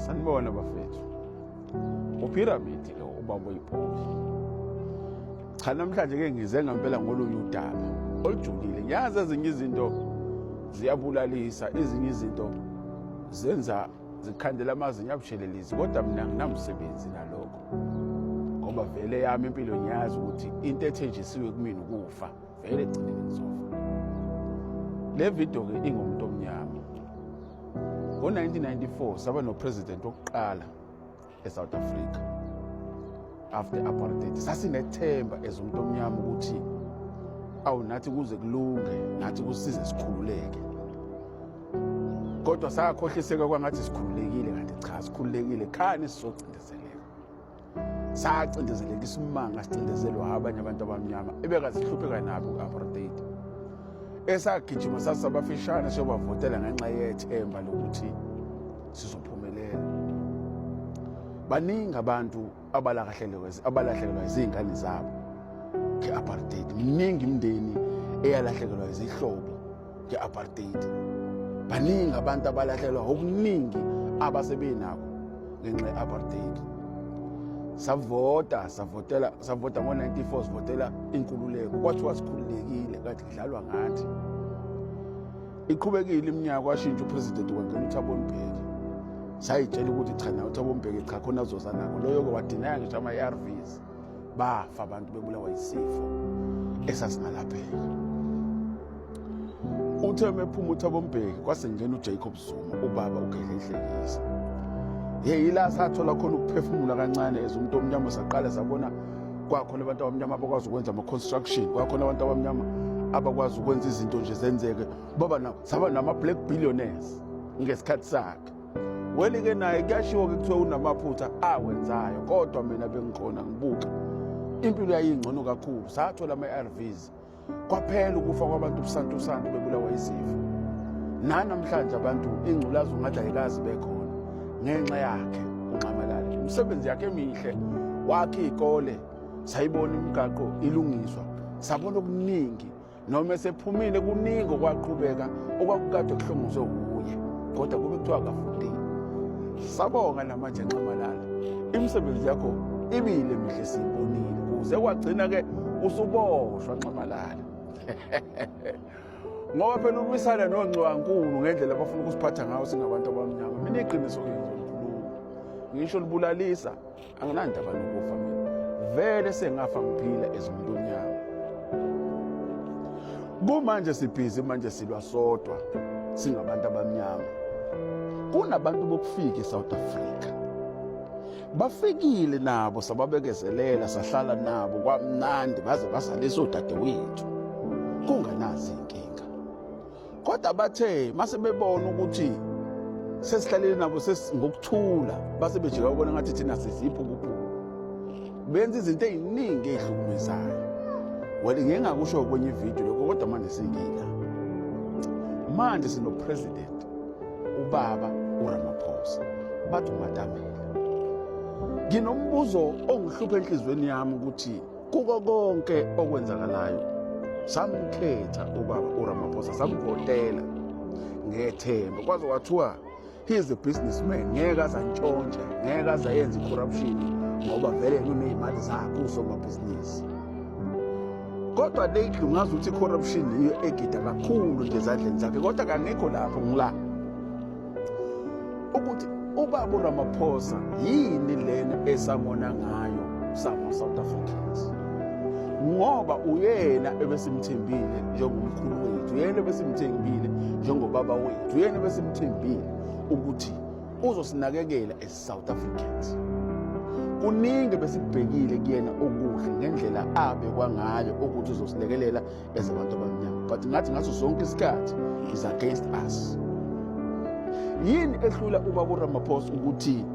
Sanibona bafethu. Upyramid ke ubaba oyibhobi. Cha namhlanje ke ngize ngempela ngolunye udaba olujulile. Ngiyazi ezinye izinto ziyabulalisa, ezinye izinto zenza zikhandela amazinyo abushelelezi, kodwa mina nginamsebenzi nalokho. Ngoba vele yami impilo ngiyazi ukuthi into ethenjisiwe kumina ukufa, vele egcineni ngizofa. Le video ke ingomuntu omnyama. Ngo-1994 saba no-president wokuqala eSouth Africa after apartheid. Sasinethemba as umuntu omnyama ukuthi nathi kuze kulunge, nathi kusize sikhululeke. Kodwa sakhohliseka kwangathi sikhululekile, kanti cha sikhululekile khani sizocindezeleka. Sacindezeleka isimanga sicindezelwa abanye abantu abamnyama ebekazihlupheka nabo ku-apartheid. Esagijima sasabafishane siyobavotela ngenxa yethemba lokuthi sizophumelela. Baningi abantu abalahlekelwa izingane zabo nge-apartheid. Miningi imindeni eyalahlekelwa izihlobo nge-apartheid. Baningi abantu abalahlekelwa okuningi abasebenakho ngenxa ye-apartheid. Savota ngo-94 sivotela inkululeko. Kwathiwa sikhululekile kade kudlalwa ngathi. Iqhubekile iminyaka kwashintsha upresident kwangena uThabo Mbeki. Sayitshela ukuthi cha na uThabo Mbeki cha khona azoza nako. Loyo ke wadinaya ngisho ama-ARVs. Bafa abantu bebulawa isifo esasingalapheka. Uthe mephuma uThabo Mbeki kwasengena uJacob Zuma, ubaba uGedlehlekisa. Yila sathola khona ukuphefumula kancane ezumuntu omnyama, saqala sabona kwakhona abantu abamnyama abakwazi ukwenza ama-construction, kwakhona abantu abamnyama abakwazi ukwenza izinto nje zenzeke. Saba nama-black billionaires ngesikhathi sakhe. Weli-ke naye kuyashiwo-ke kuthiwa unamaphutha awenzayo, kodwa mina bengikhona ngibuka impilo yayingcono kakhulu. Sathola ama-ARVs, kwaphela ukufa kwabantu ubusantu bebulawa izifo. Namhlanje abantu ingculazi ungathi ayikazi bekhona ngenxa yakhe uNxamalala. Umsebenzi yakhe emihle, wakhe izikole, sayibona imigaqo ilungiswa, sabona okuningi. Noma esephumile kuningi okwaqhubeka okwakukade kuhlongozwe uye, kodwa kube kuthiwa akafundile. Sabonga namanje Nxamalala, imisebenzi yakho ibile mihle siyibonile, kuze kwagcina ke usuboshwa Nxamalala. Ngoba phela umisana noNgcwankulu ngendlela abafuna ukusiphatha ngayo singabantu abamnyama. Mina iqiniso ngizokhuluma. Ngisho libulalisa, anginandaba nokufa mina. Vele sengafa ngiphila ezumuntu omnyama. Kumanje sibhizi manje silwa sodwa singabantu abamnyama. Kunabantu bokufika eSouth Africa. Bafikile nabo sababekezelela, sahlala nabo kwamnandi baze basalisa odadewethu. Kungenazi inkinga. Kodwa bathe mase bebona ukuthi sesihlalele nabo ngokuthula, base bejika ubona ngathi thina sizipho kuphela. Benza izinto eziningi ezihlukumezayo. Wena ngingakusho kwenye video lokho, kodwa manje singila. Manje sino president ubaba uRamaphosa, bathi uMatamela. Nginombuzo ongihlupha enhlizweni yami ukuthi kuko konke okwenzakalayo samkhetha ubaba uRamaphosa, samvotela ngethemba. Kwaze kwathiwa he is a businessman, ngeke azantshontshe, ngeke azayenza corruption ngoba vele unezimali zakhe usomabhizinisi. Kodwa lately ngazi ukuthi corruption iyo egida kakhulu nje ezandleni zakhe, kodwa kangekho lapho ngila ukuthi ubaba uRamaphosa yini lena esamona ngayo South Africans. Ngoba uyena ebesimthembile njengomkhulu wethu, uyena ebesimthembile njengobaba wethu, uyena ebesimthembile ukuthi uzosinakekela as South Africans. Kuningi besibhekile kuyena okuhle ngendlela abe kwangayo ukuthi uzosilekelela ezabantu abamnyama, but ngathi ngaso sonke isikhathi is against us. Yini ehlula ubaba uRamaphosa ukuthi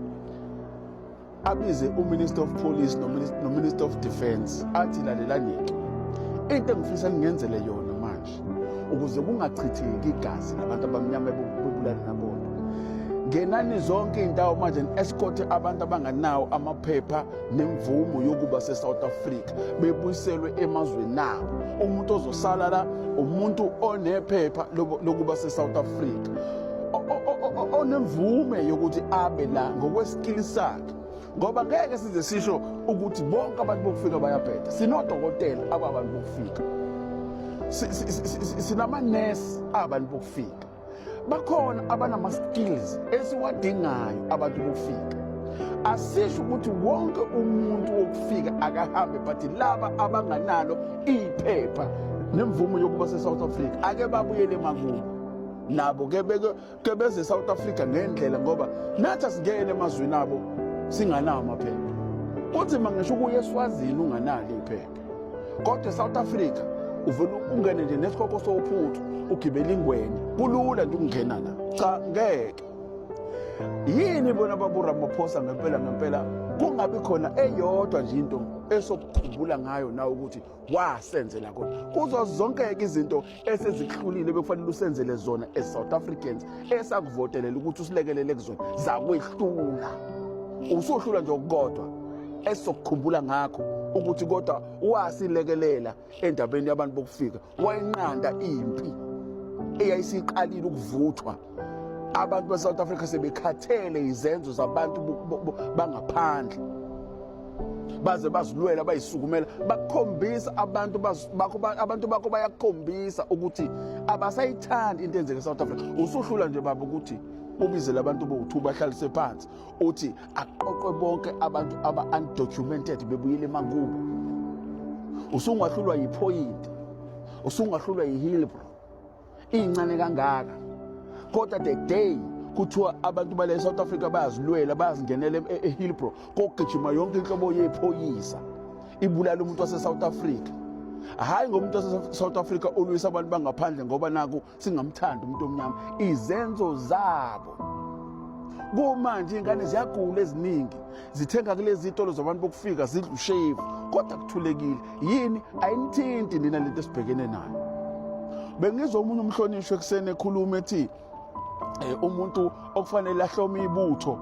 abize uMinister of Police noMinister of Defence athi lalelani into engifisa ngenzele yona manje ukuze kungachitheki igazi labantu abamnyama bebulala nabona. Ngenani zonke indawo manje escort abantu abanganawo amaphepha nemvumo yokuba seSouth Africa bebuyiselwe emazweni nabo. Umuntu ozosala la umuntu onephepha lokuba seSouth Africa. onemvume yokuthi abe la ngokwesikili sakhe, ngoba ngeke size sisho ukuthi bonke abantu bokufika bayabheda. Sinodokotela ababantu bokufika, sinamanesi abantu bokufika, bakhona abanama-skills esiwadingayo abantu bokufika. Asisho ukuthi wonke umuntu wokufika akahambe, but laba abanganalo iphepha nemvumo yokuba se-South Africa ake babuyele emakubo. Nabo ke beze South Africa ngendlela, ngoba nathi asingene emazweni abo singanawo amaphepha. Uthi mangisho ukuya eSwazini unganalo iphepha, kodwa South Africa uvela ungene nje nesikhoko sophuthu ugibela ingwenya, kulula nje ukungena la. Cha, ngeke. Yini bona babu Ramaphosa ngempela kungabi khona eyodwa nje into esokukhumbula ngayo nawe ukuthi wasenzela khona kuzo zonke izinto esezikuhlulile bekufanele usenzele zona as South Africans esakuvotelela ukuthi usilekelele kuzona zakwehlula. Usohlula nje okukodwa esokukhumbula ngakho ukuthi kodwa wasilekelela endabeni yabantu bokufika, wayenqanda impi eyayisiqalile ukuvuthwa. Abantu be-South Africa sebekhathele izenzo zabantu bangaphandle, baze bazilwela bayisukumela, bakhombisa abantu bakho bayakhombisa ukuthi abasayithandi into enzeke e-South Africa. Usuhlula nje baba ukuthi ubizele abantu bo-2 bahlalise phansi uthi aqoqwe bonke abantu aba-undocumented bebuyele emakubo. Usungahlulwa yiPhoyinti, usungahlulwa yiHillbrow, incane kangaka. Kodwa the day kuthiwa abantu bale South Africa bayazilwela bayazingenela eHillbrow, kokugijima yonke inhlobo yephoyisa ibulala umuntu wase-South Africa. Hayi ngomuntu wase-South Africa olwisa abantu bangaphandle ngoba naku singamthanda umuntu omnyama. Izenzo zabo kumanje ingane ziyagula eziningi, zithenga kulezi zitolo zabantu bokufika zidla ushevu, kodwa kuthulekile. Yini ayinithinti nina lento esibhekene nayo. Bengizwa omunye umhlonishwa ekuseni ekhuluma ethi umuntu okufanele ahlome ibutho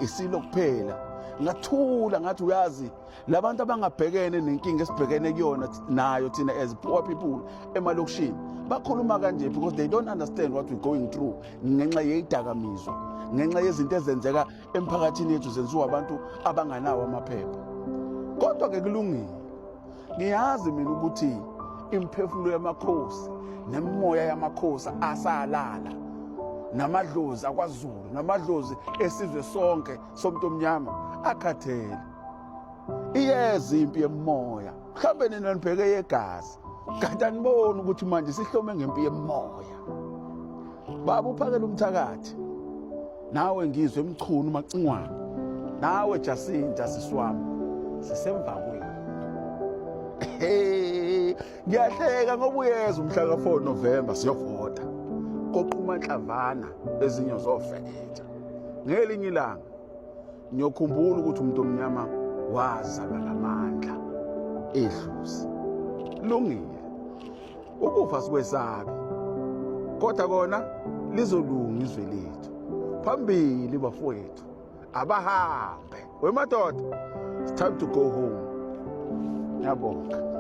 isilo kuphela. Ngathula ngathi uyazi labantu abangabhekene nenkinga esibhekene kuyona nayo thina as poor people emalokishini bakhuluma kanje because they don't understand what we're going through ngenxa yezidakamizwa, ngenxa yezinto ezenzeka emphakathini yethu zenziwa abantu abanganawo amaphepha. Kodwa ke kulungile, ngiyazi mina ukuthi imphefumulo yamakhosi nemoya yamakhosi asalala, namadlozi akwaZulu, namadlozi esizwe sonke somuntu omnyama akhathele. Iyezi impi yemoya, mhlawumbe nina nibheke yegazi, kanti aniboni ukuthi manje sihlome ngempi yemoya. Baba uphakela umthakathi, nawe ngizwe emchunu umacingwane, nawe Jacinta siswami sisemva kwenu. Ngiyahleka ngoba uyeza umhla ka-4 November siyovota koqhuma inhlavana ezinye zofeketha. Ngelinye ilanga ngiyokhumbula ukuthi umuntu omnyama wazalwa namandla edluzi. Lungile ukufa sikwesabi, kodwa kona lizolunga izwe lethu. Phambili bafowethu abahambe. Wemadoda, it's time to go home. Ngiyabonga.